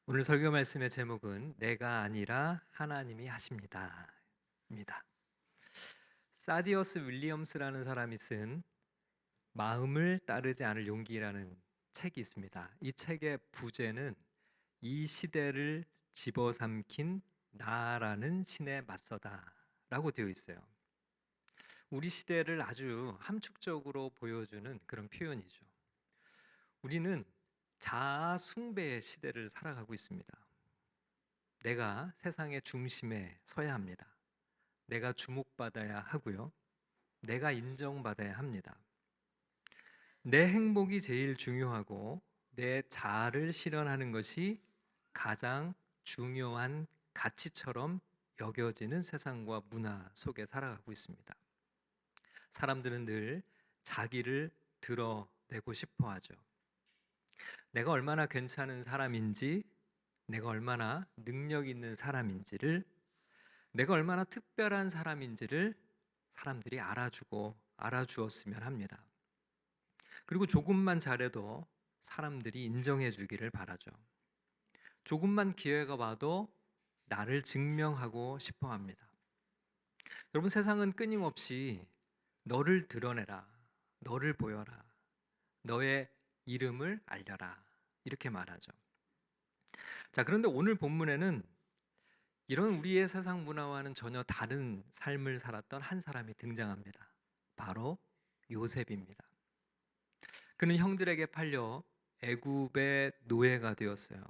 오늘 설교 말씀의 제목은 내가 아니라 하나님이 하십니다 입니다. 사디어스 윌리엄스라는 사람이 쓴 마음을 따르지 않을 용기라는 책이 있습니다. 이 책의 부제는 이 시대를 집어삼킨 나라는 신에 맞서다 라고 되어 있어요. 우리 시대를 아주 함축적으로 보여주는 그런 표현이죠. 우리는 자아 숭배의 시대를 살아가고 있습니다. 내가 세상의 중심에 서야 합니다. 내가 주목받아야 하고요. 내가 인정받아야 합니다. 내 행복이 제일 중요하고 내 자아를 실현하는 것이 가장 중요한 가치처럼 여겨지는 세상과 문화 속에 살아가고 있습니다. 사람들은 늘 자기를 드러내고 싶어 하죠. 내가 얼마나 괜찮은 사람인지, 내가 얼마나 능력 있는 사람인지를, 내가 얼마나 특별한 사람인지를 사람들이 알아주고 알아주었으면 합니다. 그리고 조금만 잘해도 사람들이 인정해 주기를 바라죠. 조금만 기회가 와도 나를 증명하고 싶어 합니다. 여러분, 세상은 끊임없이 너를 드러내라, 너를 보여라, 너의 이름을 알려라 이렇게 말하죠. 자, 그런데 오늘 본문에는 이런 우리의 세상 문화와는 전혀 다른 삶을 살았던 한 사람이 등장합니다. 바로 요셉입니다. 그는 형들에게 팔려 애굽의 노예가 되었어요.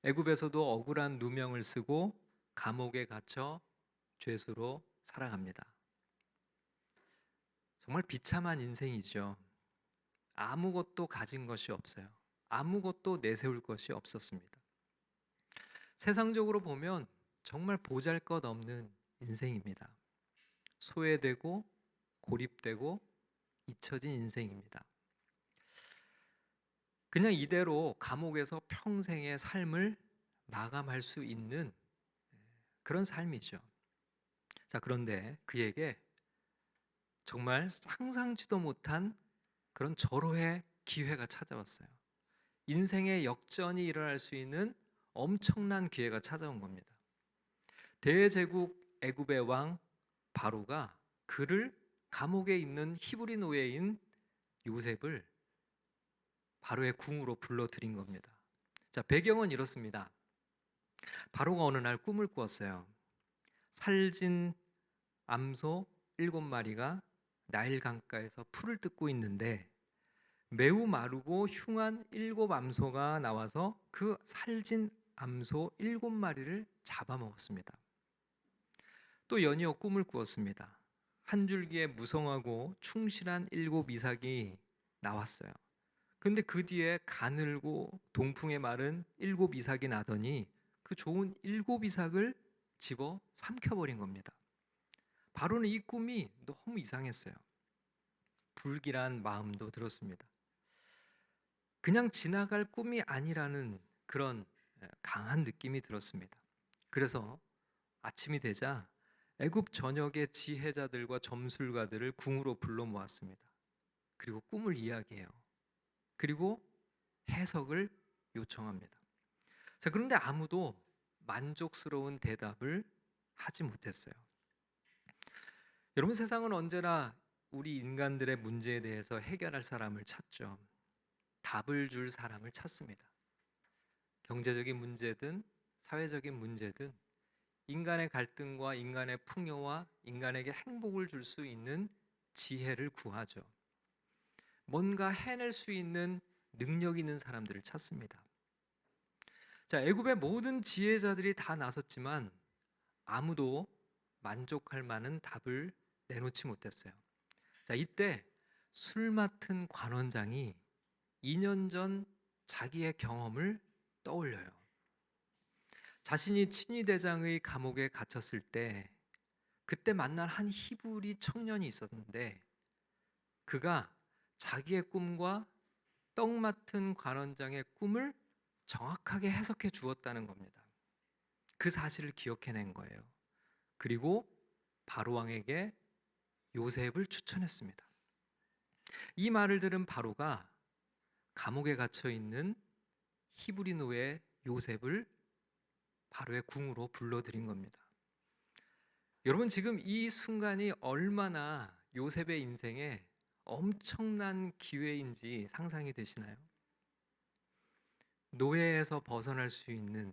애굽에서도 억울한 누명을 쓰고 감옥에 갇혀 죄수로 살아갑니다. 정말 비참한 인생이죠. 아무것도 가진 것이 없어요. 아무것도 내세울 것이 없었습니다. 세상적으로 보면 정말 보잘것없는 인생입니다. 소외되고 고립되고 잊혀진 인생입니다. 그냥 이대로 감옥에서 평생의 삶을 마감할 수 있는 그런 삶이죠. 자, 그런데 그에게 정말 상상치도 못한 그런 절호의 기회가 찾아왔어요. 인생의 역전이 일어날 수 있는 엄청난 기회가 찾아온 겁니다. 대제국 애굽의 왕 바로가 그를 감옥에 있는 히브리 노예인 요셉을 바로의 궁으로 불러들인 겁니다. 자, 배경은 이렇습니다. 바로가 어느 날 꿈을 꾸었어요. 살진 암소 7마리가 나일 강가에서 풀을 뜯고 있는데 매우 마르고 흉한 7암소가 나와서 그 살진 암소 7마리를 잡아먹었습니다. 또 연이어 꿈을 꾸었습니다. 한 줄기에 무성하고 충실한 7이삭이 나왔어요. 근데 그 뒤에 가늘고 동풍에 마른 7이삭이 나더니 그 좋은 7이삭을 집어 삼켜버린 겁니다. 바로는 이 꿈이 너무 이상했어요. 불길한 마음도 들었습니다. 그냥 지나갈 꿈이 아니라는 그런 강한 느낌이 들었습니다. 그래서 아침이 되자 애굽 전역의 지혜자들과 점술가들을 궁으로 불러 모았습니다. 그리고 꿈을 이야기해요. 그리고 해석을 요청합니다. 자, 그런데 아무도 만족스러운 대답을 하지 못했어요. 여러분, 세상은 언제나 우리 인간들의 문제에 대해서 해결할 사람을 찾죠. 답을 줄 사람을 찾습니다. 경제적인 문제든 사회적인 문제든 인간의 갈등과 인간의 풍요와 인간에게 행복을 줄 수 있는 지혜를 구하죠. 뭔가 해낼 수 있는 능력 있는 사람들을 찾습니다. 자, 애굽의 모든 지혜자들이 다 나섰지만 아무도 만족할 만한 답을 내놓지 못했어요. 자, 이때 술 맡은 관원장이 2년 전 자기의 경험을 떠올려요. 자신이 친위대장의 감옥에 갇혔을 때 그때 만난 한 히브리 청년이 있었는데 그가 자기의 꿈과 떡 맡은 관원장의 꿈을 정확하게 해석해 주었다는 겁니다. 그 사실을 기억해낸 거예요. 그리고 바로 왕에게 요셉을 추천했습니다. 이 말을 들은 바로가 감옥에 갇혀 있는 히브리 노예 요셉을 바로의 궁으로 불러들인 겁니다. 여러분, 지금 이 순간이 얼마나 요셉의 인생에 엄청난 기회인지 상상이 되시나요? 노예에서 벗어날 수 있는,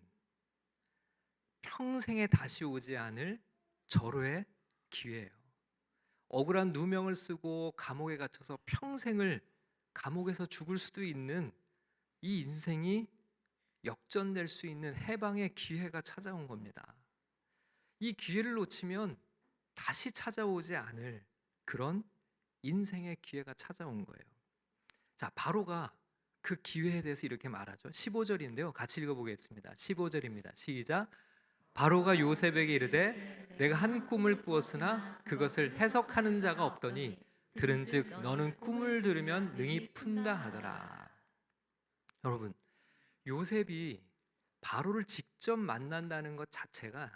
평생에 다시 오지 않을 절호의 기회예요. 억울한 누명을 쓰고 감옥에 갇혀서 평생을 감옥에서 죽을 수도 있는 이 인생이 역전될 수 있는 해방의 기회가 찾아온 겁니다. 이 기회를 놓치면 다시 찾아오지 않을 그런 인생의 기회가 찾아온 거예요. 자, 바로가 그 기회에 대해서 이렇게 말하죠. 15절인데요. 같이 읽어보겠습니다. 15절입니다. 시작. 바로가 요셉에게 이르되 내가 한 꿈을 꾸었으나 그것을 해석하는 자가 없더니 들은즉 너는 꿈을 들으면 능히 푼다 하더라. 여러분, 요셉이 바로를 직접 만난다는 것 자체가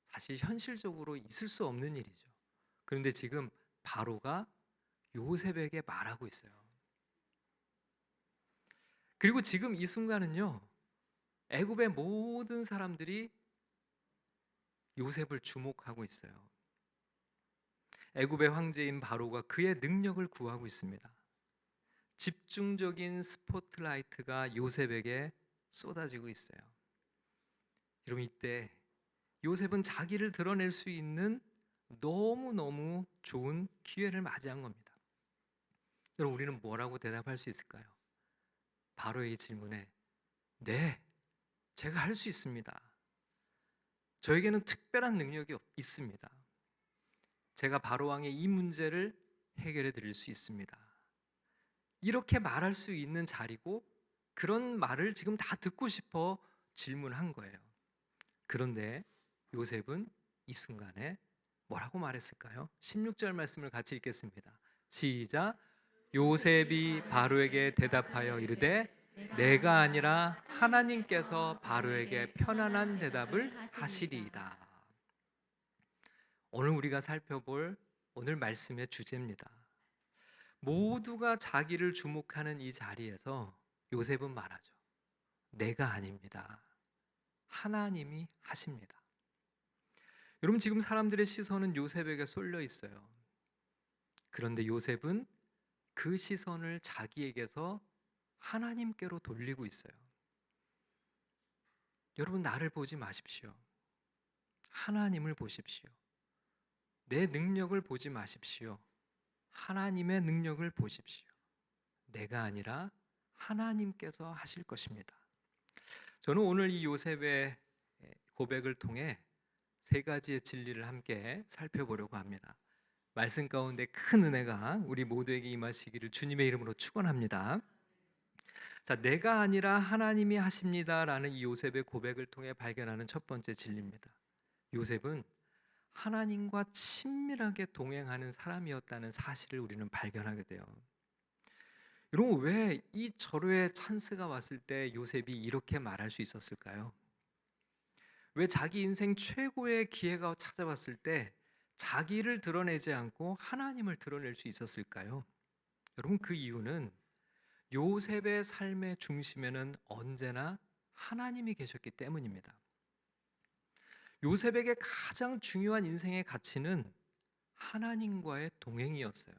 사실 현실적으로 있을 수 없는 일이죠. 그런데 지금 바로가 요셉에게 말하고 있어요. 그리고 지금 이 순간은요, 애굽의 모든 사람들이 요셉을 주목하고 있어요. 애굽의 황제인 바로가 그의 능력을 구하고 있습니다. 집중적인 스포트라이트가 요셉에게 쏟아지고 있어요. 여러분, 이때 요셉은 자기를 드러낼 수 있는 너무너무 좋은 기회를 맞이한 겁니다. 여러분, 우리는 뭐라고 대답할 수 있을까요? 바로의 질문에 네, 제가 할 수 있습니다. 저에게는 특별한 능력이 있습니다. 제가 바로 왕의 이 문제를 해결해 드릴 수 있습니다. 이렇게 말할 수 있는 자리고 그런 말을 지금 다 듣고 싶어 질문한 거예요. 그런데 요셉은 이 순간에 뭐라고 말했을까요? 16절 말씀을 같이 읽겠습니다. 시작. 요셉이 바로에게 대답하여 이르되 내가 아니라 하나님께서 바로에게 편안한 대답을 하시리이다. 오늘 우리가 살펴볼 오늘 말씀의 주제입니다. 모두가 자기를 주목하는 이 자리에서 요셉은 말하죠. 내가 아닙니다. 하나님이 하십니다. 여러분, 지금 사람들의 시선은 요셉에게 쏠려 있어요. 그런데 요셉은 그 시선을 자기에게서 하나님께로 돌리고 있어요. 여러분, 나를 보지 마십시오. 하나님을 보십시오. 내 능력을 보지 마십시오. 하나님의 능력을 보십시오. 내가 아니라 하나님께서 하실 것입니다. 저는 오늘 이 요셉의 고백을 통해 세 가지의 진리를 함께 살펴보려고 합니다. 말씀 가운데 큰 은혜가 우리 모두에게 임하시기를 주님의 이름으로 축원합니다. 자, 내가 아니라 하나님이 하십니다라는 이 요셉의 고백을 통해 발견하는 첫 번째 진리입니다. 요셉은 하나님과 친밀하게 동행하는 사람이었다는 사실을 우리는 발견하게 돼요. 여러분, 왜 이 절호의 찬스가 왔을 때 요셉이 이렇게 말할 수 있었을까요? 왜 자기 인생 최고의 기회가 찾아왔을 때 자기를 드러내지 않고 하나님을 드러낼 수 있었을까요? 여러분, 그 이유는 요셉의 삶의 중심에는 언제나 하나님이 계셨기 때문입니다. 요셉에게 가장 중요한 인생의 가치는 하나님과의 동행이었어요.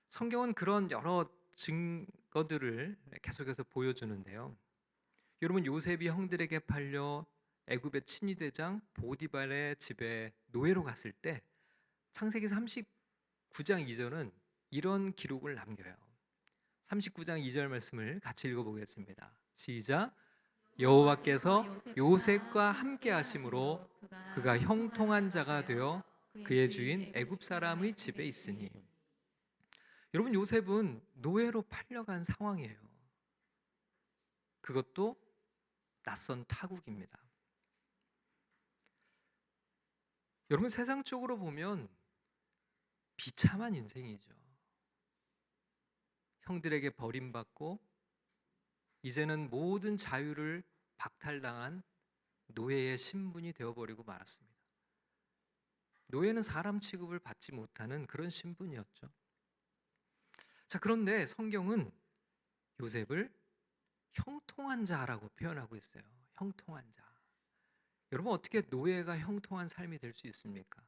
성경은 그런 여러 증거들을 계속해서 보여주는데요. 여러분, 요셉이 형들에게 팔려 애굽의 친위대장 보디발의 집에 노예로 갔을 때 창세기 39장 2절은 이런 기록을 남겨요. 39장 2절 말씀을 같이 읽어보겠습니다. 시작. 여호와께서 요셉과 함께 하심으로 그가 형통한 자가 되어 그의 주인 애굽 사람의 집에 있으니. 여러분, 요셉은 노예로 팔려간 상황이에요. 그것도 낯선 타국입니다. 여러분, 세상적으로 보면 비참한 인생이죠. 형들에게 버림받고 이제는 모든 자유를 박탈당한 노예의 신분이 되어버리고 말았습니다. 노예는 사람 취급을 받지 못하는 그런 신분이었죠. 자, 그런데 성경은 요셉을 형통한 자라고 표현하고 있어요. 형통한 자. 여러분, 어떻게 노예가 형통한 삶이 될 수 있습니까?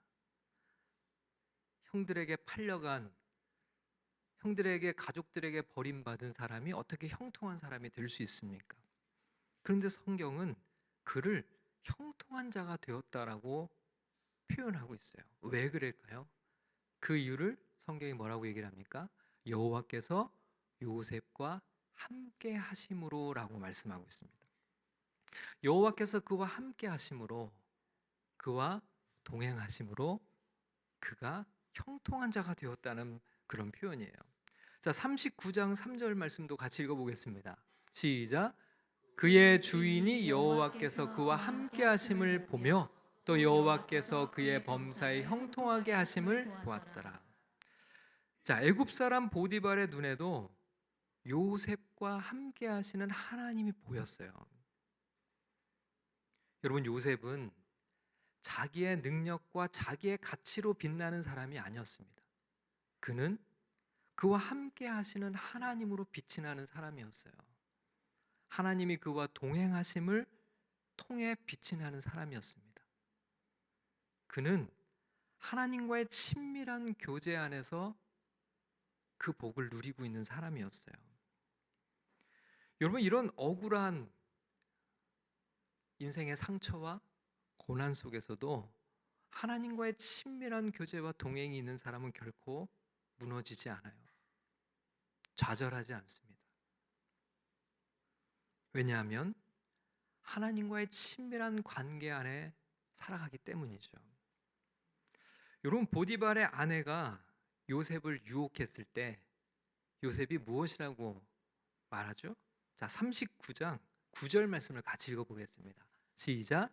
형들에게 팔려간, 형들에게, 가족들에게 버림받은 사람이 어떻게 형통한 사람이 될 수 있습니까? 그런데 성경은 그를 형통한 자가 되었다라고 표현하고 있어요. 왜 그럴까요? 그 이유를 성경이 뭐라고 얘기를 합니까? 여호와께서 요셉과 함께 하심으로라고 말씀하고 있습니다. 여호와께서 그와 함께 하심으로, 그와 동행하심으로 그가 형통한 자가 되었다는 그런 표현이에요. 자, 39장 3절 말씀도 같이 읽어보겠습니다. 시작. 그의 주인이 여호와께서 그와 함께 하심을 보며 또 여호와께서 그의 범사에 형통하게 하심을 보았더라. 자, 애굽 사람 보디발의 눈에도 요셉과 함께 하시는 하나님이 보였어요. 여러분, 요셉은 자기의 능력과 자기의 가치로 빛나는 사람이 아니었습니다. 그는 그와 함께 하시는 하나님으로 빛이 나는 사람이었어요. 하나님이 그와 동행하심을 통해 빛이 나는 사람이었습니다. 그는 하나님과의 친밀한 교제 안에서 그 복을 누리고 있는 사람이었어요. 여러분, 이런 억울한 인생의 상처와 고난 속에서도 하나님과의 친밀한 교제와 동행이 있는 사람은 결코 무너지지 않아요. 좌절하지 않습니다. 왜냐하면 하나님과의 친밀한 관계 안에 살아가기 때문이죠. 여러분, 보디발의 아내가 요셉을 유혹했을 때 요셉이 무엇이라고 말하죠? 자, 39장 9절 말씀을 같이 읽어보겠습니다. 시작.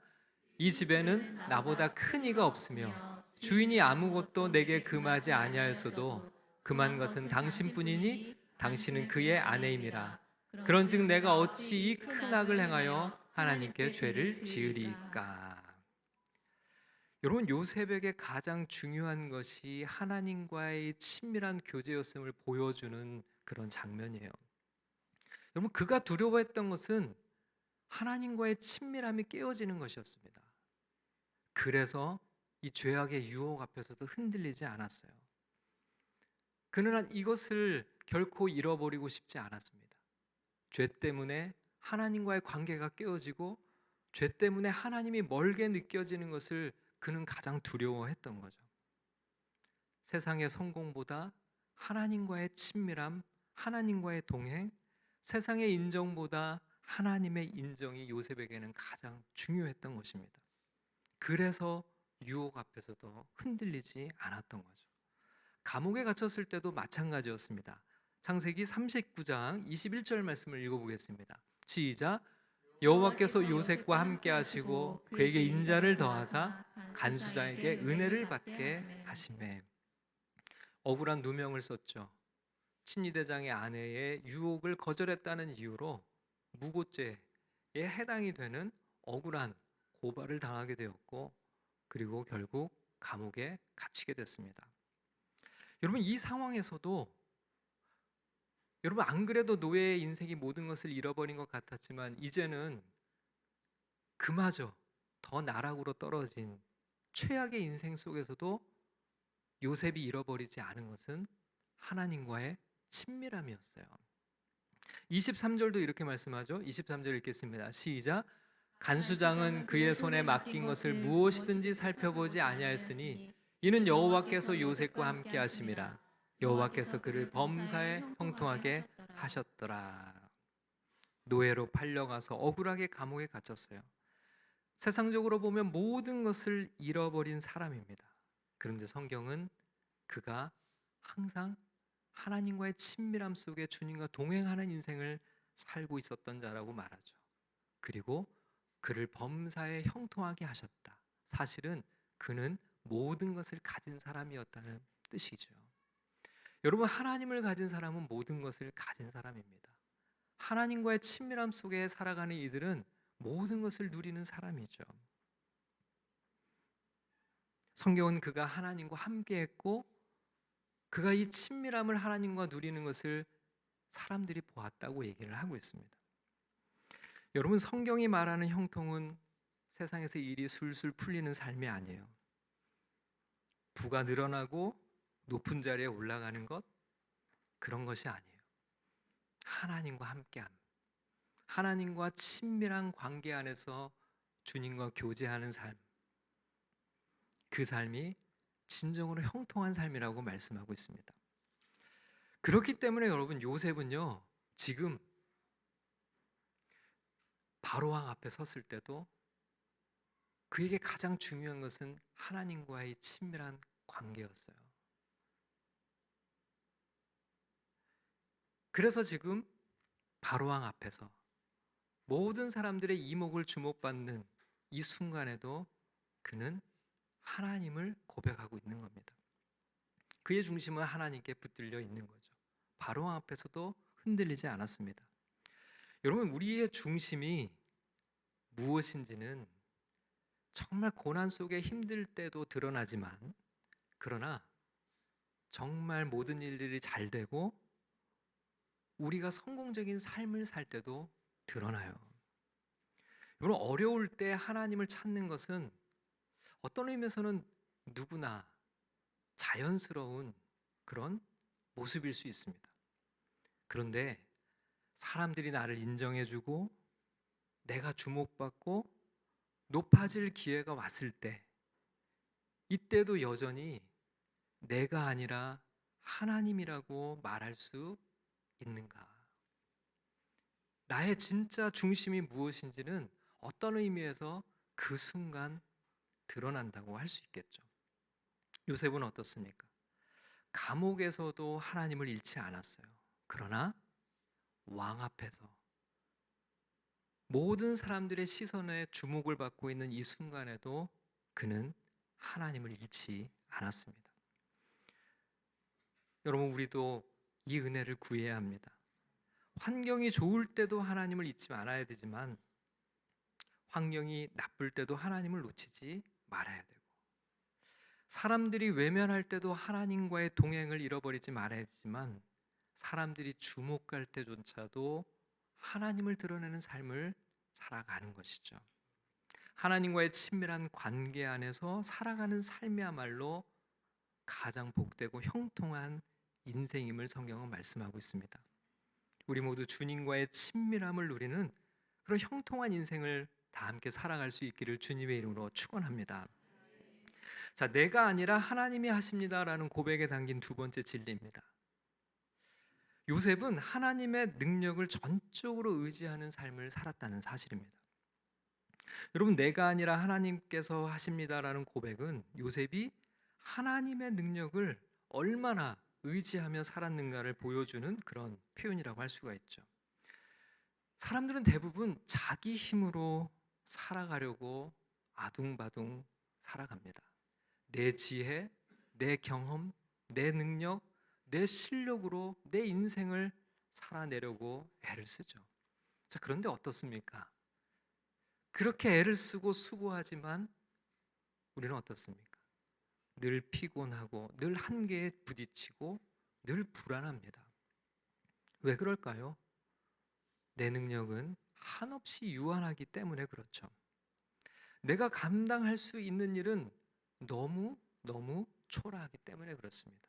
이 집에는 나보다 큰 이가 없으며 주인이 아무것도 내게 금하지 아니하였어도 금한 것은 당신뿐이니 당신은 그의 아내임이라. 그런즉 내가 어찌 이 큰 악을 행하여 하나님께 죄를 지으리까. 여러분, 요셉에게 가장 중요한 것이 하나님과의 친밀한 교제였음을 보여주는 그런 장면이에요. 여러분, 그가 두려워했던 것은 하나님과의 친밀함이 깨어지는 것이었습니다. 그래서 이 죄악의 유혹 앞에서도 흔들리지 않았어요. 그는 이것을 결코 잃어버리고 싶지 않았습니다. 죄 때문에 하나님과의 관계가 깨어지고 죄 때문에 하나님이 멀게 느껴지는 것을 그는 가장 두려워했던 거죠. 세상의 성공보다 하나님과의 친밀함, 하나님과의 동행, 세상의 인정보다 하나님의 인정이 요셉에게는 가장 중요했던 것입니다. 그래서 유혹 앞에서도 흔들리지 않았던 거죠. 감옥에 갇혔을 때도 마찬가지였습니다. 창세기 39장 21절 말씀을 읽어보겠습니다. 시작. 여호와께서 요셉과 함께 하시고 그에게 인자를 더하사 간수자에게 은혜를 받게 하시매. 억울한 누명을 썼죠. 친위대장의 아내의 유혹을 거절했다는 이유로 무고죄에 해당이 되는 억울한 고발을 당하게 되었고, 그리고 결국 감옥에 갇히게 됐습니다. 여러분, 이 상황에서도 여러분, 안 그래도 노예의 인생이 모든 것을 잃어버린 것 같았지만 이제는 그마저 더 나락으로 떨어진 최악의 인생 속에서도 요셉이 잃어버리지 않은 것은 하나님과의 친밀함이었어요. 23절도 이렇게 말씀하죠. 23절 읽겠습니다. 시작. 간수장은 그의 손에 맡긴 것을 무엇이든지 살펴보지 아니하였으니 이는 여호와께서 요셉과 함께 하심이라. 여호와께서 그를 범사에 형통하게 하셨더라. 노예로 팔려가서 억울하게 감옥에 갇혔어요. 세상적으로 보면 모든 것을 잃어버린 사람입니다. 그런데 성경은 그가 항상 하나님과의 친밀함 속에 주님과 동행하는 인생을 살고 있었던 자라고 말하죠. 그리고 그를 범사에 형통하게 하셨다. 사실은 그는 모든 것을 가진 사람이었다는 뜻이죠. 여러분, 하나님을 가진 사람은 모든 것을 가진 사람입니다. 하나님과의 친밀함 속에 살아가는 이들은 모든 것을 누리는 사람이죠. 성경은 그가 하나님과 함께했고 그가 이 친밀함을 하나님과 누리는 것을 사람들이 보았다고 얘기를 하고 있습니다. 여러분, 성경이 말하는 형통은 세상에서 일이 술술 풀리는 삶이 아니에요. 부가 늘어나고 높은 자리에 올라가는 것, 그런 것이 아니에요. 하나님과 함께함, 하나님과 친밀한 관계 안에서 주님과 교제하는 삶, 그 삶이 진정으로 형통한 삶이라고 말씀하고 있습니다. 그렇기 때문에 여러분, 요셉은요, 지금 바로왕 앞에 섰을 때도 그에게 가장 중요한 것은 하나님과의 친밀한 관계였어요. 그래서 지금 바로왕 앞에서 모든 사람들의 이목을 주목받는 이 순간에도 그는 하나님을 고백하고 있는 겁니다. 그의 중심은 하나님께 붙들려 있는 거죠. 바로왕 앞에서도 흔들리지 않았습니다. 여러분, 우리의 중심이 무엇인지는 정말 고난 속에 힘들 때도 드러나지만, 그러나 정말 모든 일들이 잘 되고 우리가 성공적인 삶을 살 때도 드러나요. 여러분, 어려울 때 하나님을 찾는 것은 어떤 의미에서는 누구나 자연스러운 그런 모습일 수 있습니다. 그런데 사람들이 나를 인정해주고 내가 주목받고 높아질 기회가 왔을 때, 이때도 여전히 내가 아니라 하나님이라고 말할 수 있는가? 나의 진짜 중심이 무엇인지는 어떤 의미에서 그 순간 드러난다고 할 수 있겠죠. 요셉은 어떻습니까? 감옥에서도 하나님을 잃지 않았어요. 그러나 왕 앞에서 모든 사람들의 시선에 주목을 받고 있는 이 순간에도 그는 하나님을 잃지 않았습니다. 여러분, 우리도 이 은혜를 구해야 합니다. 환경이 좋을 때도 하나님을 잊지 말아야 되지만, 환경이 나쁠 때도 하나님을 놓치지 말아야 되고, 사람들이 외면할 때도 하나님과의 동행을 잃어버리지 말아야 되지만, 사람들이 주목할 때조차도 하나님을 드러내는 삶을 살아가는 것이죠. 하나님과의 친밀한 관계 안에서 살아가는 삶이야말로 가장 복되고 형통한 인생임을 성경은 말씀하고 있습니다. 우리 모두 주님과의 친밀함을 누리는 그런 형통한 인생을 다 함께 살아갈 수 있기를 주님의 이름으로 축원합니다. 자, 내가 아니라 하나님이 하십니다라는 고백에 담긴 두 번째 진리입니다. 요셉은 하나님의 능력을 전적으로 의지하는 삶을 살았다는 사실입니다. 여러분, 내가 아니라 하나님께서 하십니다라는 고백은 요셉이 하나님의 능력을 얼마나 의지하며 살았는가를 보여주는 그런 표현이라고 할 수가 있죠. 사람들은 대부분 자기 힘으로 살아가려고 아둥바둥 살아갑니다. 내 지혜, 내 경험, 내 능력, 내 실력으로 내 인생을 살아내려고 애를 쓰죠. 자, 그런데 어떻습니까? 그렇게 애를 쓰고 수고하지만 우리는 어떻습니까? 늘 피곤하고 늘 한계에 부딪히고 늘 불안합니다. 왜 그럴까요? 내 능력은 한없이 유한하기 때문에 그렇죠. 내가 감당할 수 있는 일은 너무 초라하기 때문에 그렇습니다.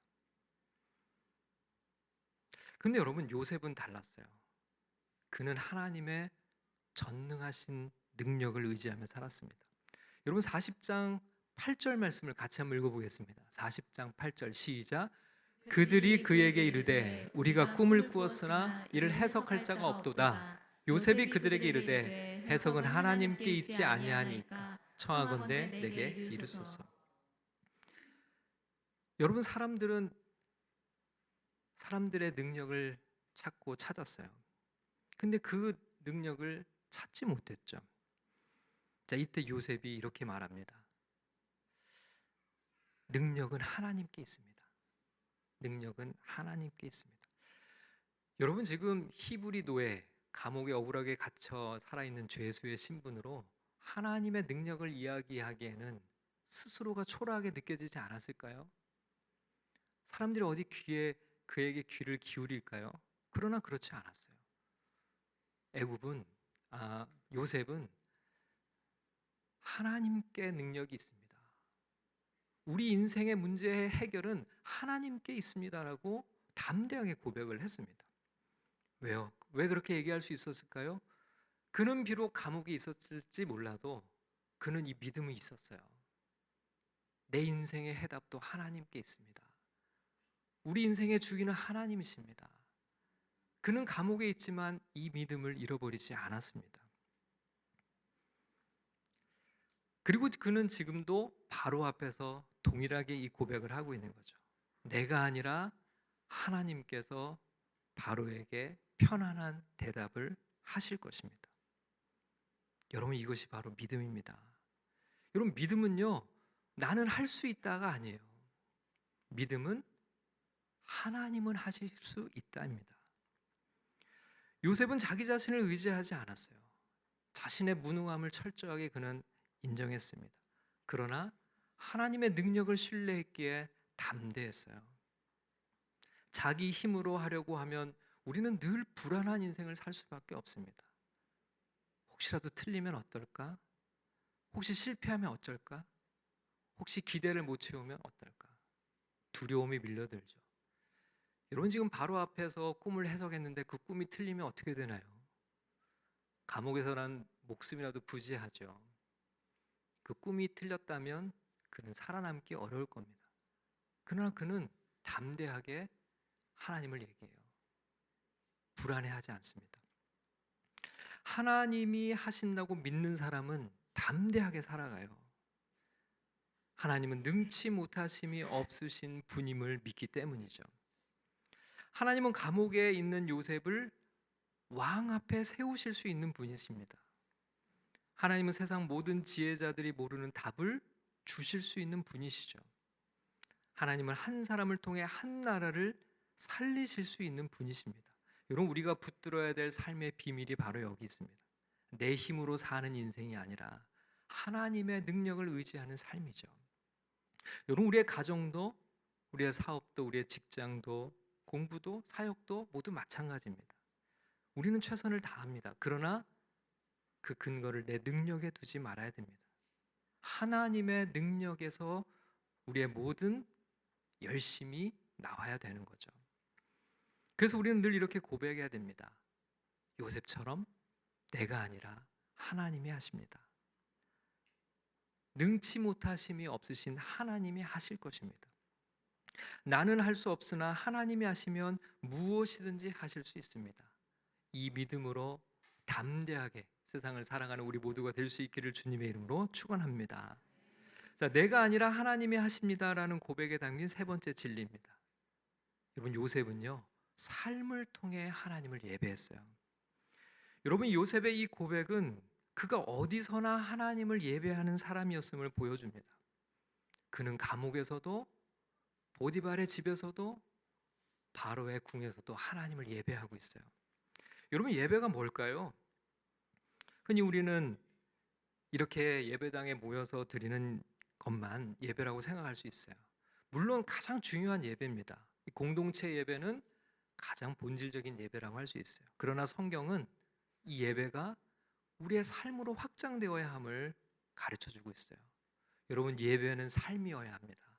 근데 여러분, 요셉은 달랐어요. 그는 하나님의 전능하신 능력을 의지하며 살았습니다. 여러분, 40장 8절 말씀을 같이 한번 읽어보겠습니다. 40장 8절 시작. 그들이 그에게 이르되 우리가 꿈을 꾸었으나 이를 해석할 자가 없도다. 요셉이 그들에게 이르되 해석은 하나님께 있지 아니하니까 청하건대 내게 이르소서. 여러분, 사람들은 사람들의 능력을 찾고 찾았어요. 근데 그 능력을 찾지 못했죠. 자, 이때 요셉이 이렇게 말합니다. 능력은 하나님께 있습니다. 능력은 하나님께 있습니다. 여러분, 지금 히브리 노예, 감옥에 억울하게 갇혀 살아있는 죄수의 신분으로 하나님의 능력을 이야기하기에는 스스로가 초라하게 느껴지지 않았을까요? 사람들이 어디 그에게 귀를 기울일까요? 그러나 그렇지 않았어요. 애굽은 요셉은 하나님께 능력이 있습니다. 우리 인생의 문제의 해결은 하나님께 있습니다라고 담대하게 고백을 했습니다. 왜요? 왜 그렇게 얘기할 수 있었을까요? 그는 비록 감옥에 있었을지 몰라도 그는 이 믿음이 있었어요. 내 인생의 해답도 하나님께 있습니다. 우리 인생의 주인은 하나님이십니다. 그는 감옥에 있지만 이 믿음을 잃어버리지 않았습니다. 그리고 그는 지금도 바로 앞에서 동일하게 이 고백을 하고 있는 거죠. 내가 아니라 하나님께서 바로에게 편안한 대답을 하실 것입니다. 여러분, 이것이 바로 믿음입니다. 여러분, 믿음은요, 나는 할 수 있다가 아니에요. 믿음은 하나님은 하실 수 있다입니다. 요셉은 자기 자신을 의지하지 않았어요. 자신의 무능함을 철저하게 그는 인정했습니다. 그러나 하나님의 능력을 신뢰했기에 담대했어요. 자기 힘으로 하려고 하면 우리는 늘 불안한 인생을 살 수밖에 없습니다. 혹시라도 틀리면 어떨까? 혹시 실패하면 어쩔까? 혹시 기대를 못 채우면 어떨까? 두려움이 밀려들죠. 여러분, 지금 바로 앞에서 꿈을 해석했는데 그 꿈이 틀리면 어떻게 되나요? 감옥에서 난 목숨이라도 부지하죠. 그 꿈이 틀렸다면 그는 살아남기 어려울 겁니다. 그러나 그는 담대하게 하나님을 얘기해요. 불안해하지 않습니다. 하나님이 하신다고 믿는 사람은 담대하게 살아가요. 하나님은 능치 못하심이 없으신 분임을 믿기 때문이죠. 하나님은 감옥에 있는 요셉을 왕 앞에 세우실 수 있는 분이십니다. 하나님은 세상 모든 지혜자들이 모르는 답을 주실 수 있는 분이시죠. 하나님은 한 사람을 통해 한 나라를 살리실 수 있는 분이십니다. 여러분, 우리가 붙들어야 될 삶의 비밀이 바로 여기 있습니다. 내 힘으로 사는 인생이 아니라 하나님의 능력을 의지하는 삶이죠. 여러분, 우리의 가정도, 우리의 사업도, 우리의 직장도, 공부도, 사역도 모두 마찬가지입니다. 우리는 최선을 다합니다. 그러나 그 근거를 내 능력에 두지 말아야 됩니다. 하나님의 능력에서 우리의 모든 열심이 나와야 되는 거죠. 그래서 우리는 늘 이렇게 고백해야 됩니다. 요셉처럼 내가 아니라 하나님이 하십니다. 능치 못하심이 없으신 하나님이 하실 것입니다. 나는 할 수 없으나 하나님이 하시면 무엇이든지 하실 수 있습니다. 이 믿음으로 담대하게 세상을 살아가는 우리 모두가 될 수 있기를 주님의 이름으로 축원합니다. 자, 내가 아니라 하나님이 하십니다라는 고백에 담긴 세 번째 진리입니다. 여러분, 요셉은요, 삶을 통해 하나님을 예배했어요. 여러분, 요셉의 이 고백은 그가 어디서나 하나님을 예배하는 사람이었음을 보여줍니다. 그는 감옥에서도, 보디발의 집에서도, 바로의 궁에서도 하나님을 예배하고 있어요. 여러분, 예배가 뭘까요? 흔히 우리는 이렇게 예배당에 모여서 드리는 것만 예배라고 생각할 수 있어요. 물론 가장 중요한 예배입니다. 이 공동체 예배는 가장 본질적인 예배라고 할 수 있어요. 그러나 성경은 이 예배가 우리의 삶으로 확장되어야 함을 가르쳐주고 있어요. 여러분, 예배는 삶이어야 합니다.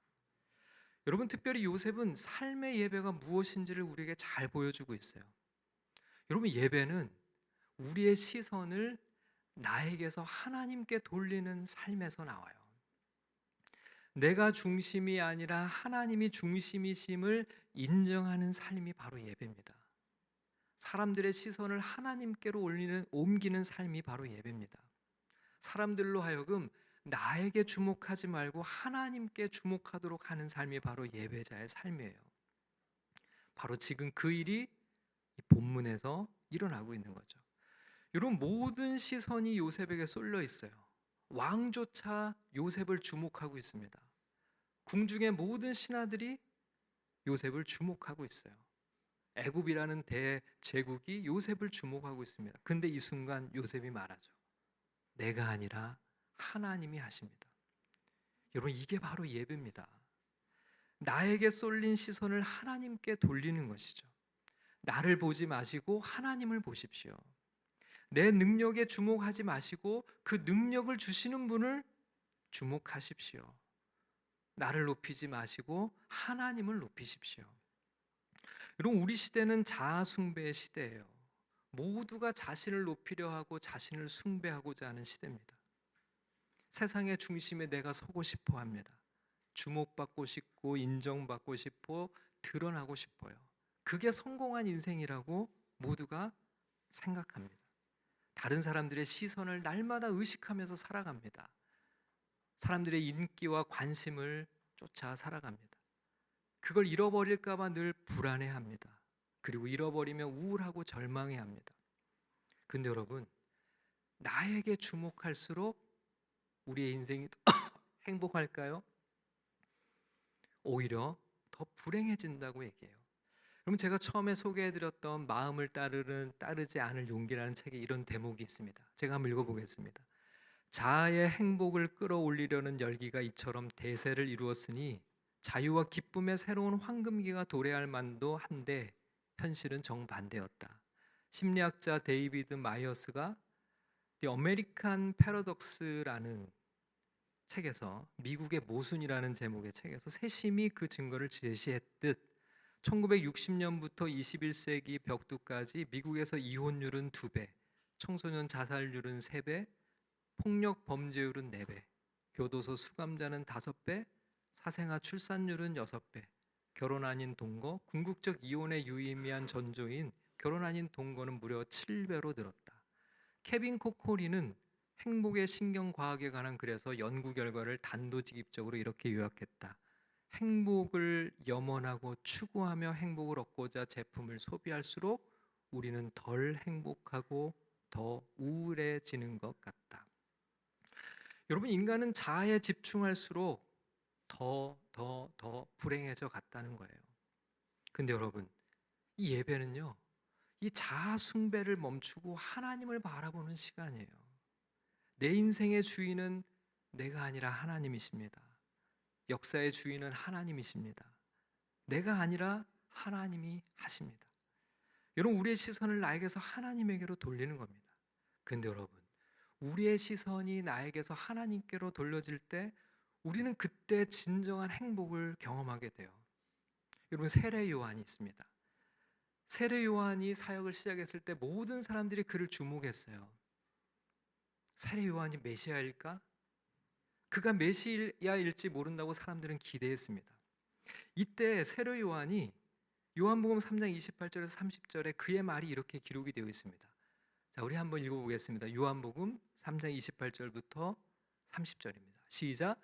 여러분, 특별히 요셉은 삶의 예배가 무엇인지를 우리에게 잘 보여주고 있어요. 여러분, 예배는 우리의 시선을 나에게서 하나님께 돌리는 삶에서 나와요. 내가 중심이 아니라 하나님이 중심이심을 인정하는 삶이 바로 예배입니다. 사람들의 시선을 하나님께로 옮기는 삶이 바로 예배입니다. 사람들로 하여금 나에게 주목하지 말고 하나님께 주목하도록 하는 삶이 바로 예배자의 삶이에요. 바로 지금 그 일이 이 본문에서 일어나고 있는 거죠. 여러분, 모든 시선이 요셉에게 쏠려 있어요. 왕조차 요셉을 주목하고 있습니다. 궁중의 모든 신하들이 요셉을 주목하고 있어요. 애굽이라는 대제국이 요셉을 주목하고 있습니다. 근데 이 순간 요셉이 말하죠. 내가 아니라 하나님이 하십니다. 여러분, 이게 바로 예배입니다. 나에게 쏠린 시선을 하나님께 돌리는 것이죠. 나를 보지 마시고 하나님을 보십시오. 내 능력에 주목하지 마시고 그 능력을 주시는 분을 주목하십시오. 나를 높이지 마시고 하나님을 높이십시오. 여러분, 우리 시대는 자아 숭배의 시대예요. 모두가 자신을 높이려 하고 자신을 숭배하고자 하는 시대입니다. 세상의 중심에 내가 서고 싶어 합니다. 주목받고 싶고 인정받고 싶고 드러나고 싶어요. 그게 성공한 인생이라고 모두가 생각합니다. 다른 사람들의 시선을 날마다 의식하면서 살아갑니다. 사람들의 인기와 관심을 쫓아 살아갑니다. 그걸 잃어버릴까 봐 늘 불안해합니다. 그리고 잃어버리면 우울하고 절망해합니다. 근데 여러분, 나에게 주목할수록 우리의 인생이 더 행복할까요? 오히려 더 불행해진다고 얘기해요. 그럼 제가 처음에 소개해드렸던 마음을 따르지 않을 용기라는 책에 이런 대목이 있습니다. 제가 한번 읽어보겠습니다. 자아의 행복을 끌어올리려는 열기가 이처럼 대세를 이루었으니 자유와 기쁨의 새로운 황금기가 도래할 만도 한데 현실은 정반대였다. 심리학자 데이비드 마이어스가 The American Paradox라는 책에서 미국의 모순이라는 제목의 책에서 세심히 그 증거를 제시했듯 1960년부터 21세기 벽두까지 미국에서 이혼율은 2배, 청소년 자살률은 3배, 폭력 범죄율은 4배, 교도소 수감자는 5배, 사생아 출산율은 6배, 결혼 아닌 동거, 궁극적 이혼의 유의미한 전조인 결혼 아닌 동거는 무려 7배로 늘었다. 케빈 코코리는 행복의 신경과학에 관한 글에서 연구 결과를 단도직입적으로 이렇게 요약했다. 행복을 염원하고 추구하며 행복을 얻고자 제품을 소비할수록 우리는 덜 행복하고 더 우울해지는 것 같다. 여러분, 인간은 자아에 집중할수록 더 불행해져 갔다는 거예요. 근데 여러분, 이 예배는요, 이 자아 숭배를 멈추고 하나님을 바라보는 시간이에요. 내 인생의 주인은 내가 아니라 하나님이십니다. 역사의 주인은 하나님이십니다. 내가 아니라 하나님이 하십니다. 여러분, 우리의 시선을 나에게서 하나님에게로 돌리는 겁니다. 근데 여러분, 우리의 시선이 나에게서 하나님께로 돌려질 때 우리는 그때 진정한 행복을 경험하게 돼요. 여러분, 세례 요한이 있습니다. 세례 요한이 사역을 시작했을 때 모든 사람들이 그를 주목했어요. 세례 요한이 메시아일까? 그가 메시아일지 모른다고 사람들은 기대했습니다. 이때 세례 요한이 요한복음 3장 28절에서 30절에 그의 말이 이렇게 기록이 되어 있습니다. 자, 우리 한번 읽어보겠습니다. 요한복음 3장 28절부터 30절입니다. 시작.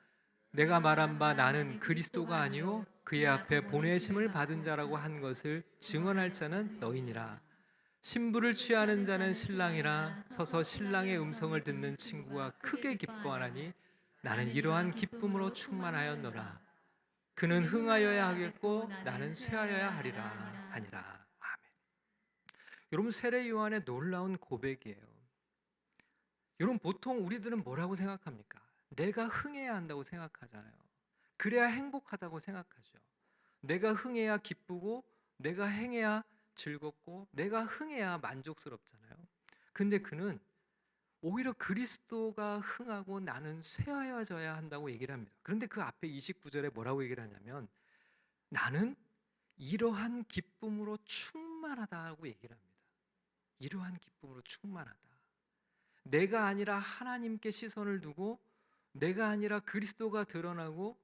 내가 말한 바 나는 그리스도가 아니요 그의 앞에 보내심을 받은 자라고 한 것을 증언할 자는 너희니라. 신부를 취하는 자는 신랑이라 서서 신랑의 음성을 듣는 친구가 크게 기뻐하나니 나는 이러한 기쁨으로 충만하였노라. 그는 흥하여야 하겠고 나는 쇠하여야 하리라 하니라. 아멘. 여러분, 세례 요한의 놀라운 고백이에요. 여러분, 보통 우리들은 뭐라고 생각합니까? 내가 흥해야 한다고 생각하잖아요. 그래야 행복하다고 생각하죠. 내가 흥해야 기쁘고 내가 행해야 즐겁고 내가 흥해야 만족스럽잖아요. 근데 그는 오히려 그리스도가 흥하고 나는 쇠하여져야 한다고 얘기를 합니다. 그런데 그 앞에 29절에 뭐라고 얘기를 하냐면 나는 이러한 기쁨으로 충만하다고 얘기를 합니다. 이러한 기쁨으로 충만하다. 내가 아니라 하나님께 시선을 두고 내가 아니라 그리스도가 드러나고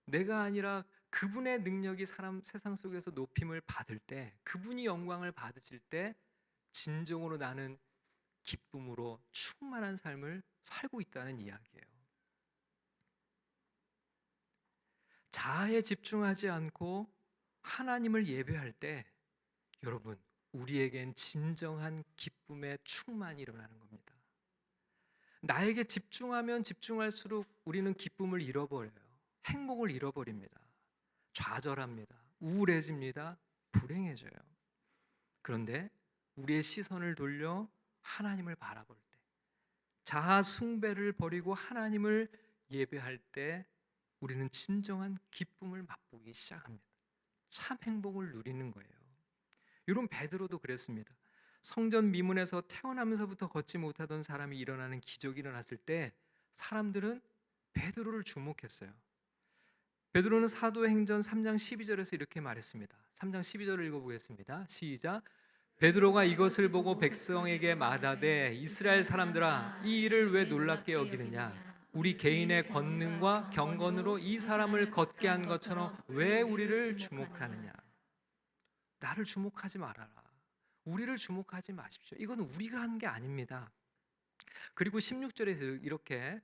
내가 아니라 그분의 능력이 세상 속에서 높임을 받을 때, 그분이 영광을 받으실 때 진정으로 나는 기쁨으로 충만한 삶을 살고 있다는 이야기예요. 자아에 집중하지 않고 하나님을 예배할 때 여러분, 우리에겐 진정한 기쁨의 충만이 일어나는 겁니다. 나에게 집중하면 집중할수록 우리는 기쁨을 잃어버려요. 행복을 잃어버립니다. 좌절합니다. 우울해집니다. 불행해져요. 그런데 우리의 시선을 돌려 하나님을 바라볼 때, 자아 숭배를 버리고 하나님을 예배할 때 우리는 진정한 기쁨을 맛보기 시작합니다. 참 행복을 누리는 거예요. 여러분, 베드로도 그랬습니다. 성전 미문에서 태어나면서부터 걷지 못하던 사람이 일어나는 기적이 일어났을 때 사람들은 베드로를 주목했어요. 베드로는 사도행전 3장 12절에서 이렇게 말했습니다. 3장 12절을 읽어보겠습니다. 시작. 베드로가 이것을 보고 백성에게 말하되 이스라엘 사람들아 이 일을 왜 놀랍게 여기느냐? 우리 개인의 권능과 경건으로 이 사람을 걷게 한 것처럼 왜 우리를 주목하느냐? 나를 주목하지 말아라. 우리를 주목하지 마십시오. 이건 우리가 한 게 아닙니다. 그리고 16절에서 이렇게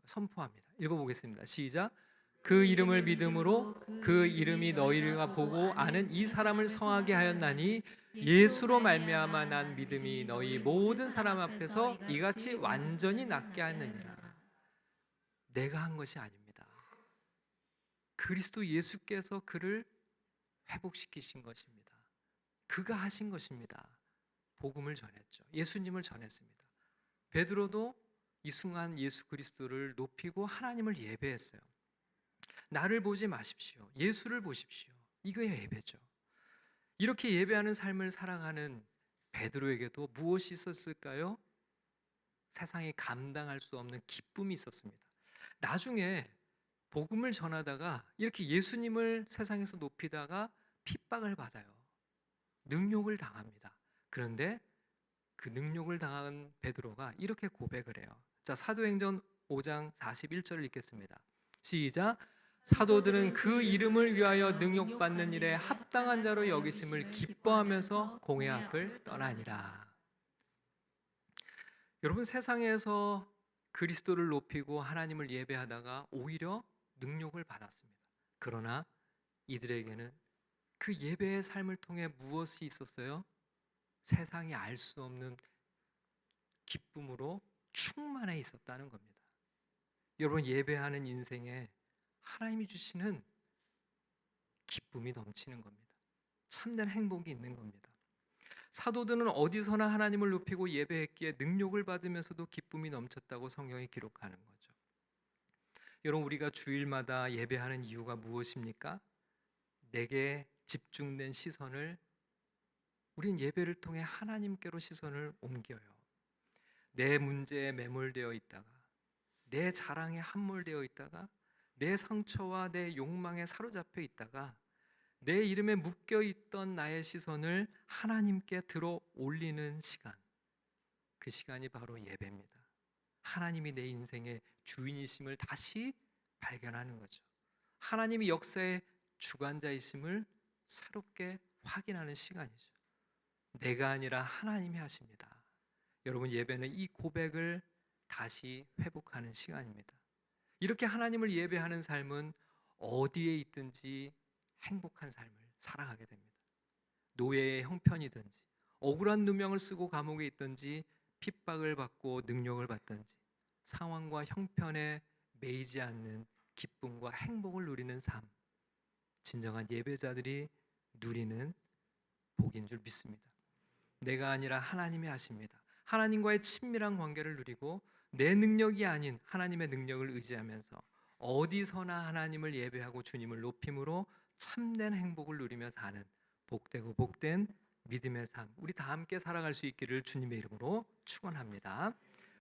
선포합니다. 읽어보겠습니다. 시작. 그 이름을 믿음으로 그 이름이 너희가 보고 아는 이 사람을 성하게 하였나니 예수로 말미암아 난 믿음이 너희 모든 사람 앞에서 이같이 완전히 낫게 하느니라. 내가 한 것이 아닙니다. 그리스도 예수께서 그를 회복시키신 것입니다. 그가 하신 것입니다. 복음을 전했죠. 예수님을 전했습니다. 베드로도 이 순간 예수 그리스도를 높이고 하나님을 예배했어요. 나를 보지 마십시오. 예수를 보십시오. 이거의 예배죠. 이렇게 예배하는 삶을 살아가는 베드로에게도 무엇이 있었을까요? 세상이 감당할 수 없는 기쁨이 있었습니다. 나중에 복음을 전하다가 이렇게 예수님을 세상에서 높이다가 핍박을 받아요. 능욕을 당합니다. 그런데 그 능욕을 당한 베드로가 이렇게 고백을 해요. 자, 사도행전 5장 41절을 읽겠습니다. 시작. 사도들은 그 이름을 위하여 능욕받는 일에 합당한 자로 여기심을 기뻐하면서 공회 앞을 떠나니라. 여러분, 세상에서 그리스도를 높이고 하나님을 예배하다가 오히려 능욕을 받았습니다. 그러나 이들에게는 그 예배의 삶을 통해 무엇이 있었어요? 세상이 알 수 없는 기쁨으로 충만해 있었다는 겁니다. 여러분, 예배하는 인생에 하나님이 주시는 기쁨이 넘치는 겁니다. 참된 행복이 있는 겁니다. 사도들은 어디서나 하나님을 높이고 예배했기에 능욕을 받으면서도 기쁨이 넘쳤다고 성경이 기록하는 거죠. 여러분, 우리가 주일마다 예배하는 이유가 무엇입니까? 내게 집중된 시선을 우린 예배를 통해 하나님께로 시선을 옮겨요. 내 문제에 매몰되어 있다가, 내 자랑에 함몰되어 있다가, 내 상처와 내 욕망에 사로잡혀 있다가 내 이름에 묶여있던 나의 시선을 하나님께 들어 올리는 시간, 그 시간이 바로 예배입니다. 하나님이 내 인생의 주인이심을 다시 발견하는 거죠. 하나님이 역사의 주관자이심을 새롭게 확인하는 시간이죠. 내가 아니라 하나님이 하십니다. 여러분, 예배는 이 고백을 다시 회복하는 시간입니다. 이렇게 하나님을 예배하는 삶은 어디에 있든지 행복한 삶을 살아가게 됩니다. 노예의 형편이든지 억울한 누명을 쓰고 감옥에 있든지 핍박을 받고 능력을 받든지 상황과 형편에 매이지 않는 기쁨과 행복을 누리는 삶, 진정한 예배자들이 누리는 복인 줄 믿습니다. 내가 아니라 하나님이 하십니다. 하나님과의 친밀한 관계를 누리고 내 능력이 아닌 하나님의 능력을 의지하면서 어디서나 하나님을 예배하고 주님을 높임으로 참된 행복을 누리며 사는 복되고 복된 믿음의 삶, 우리 다 함께 살아갈 수 있기를 주님의 이름으로 축원합니다.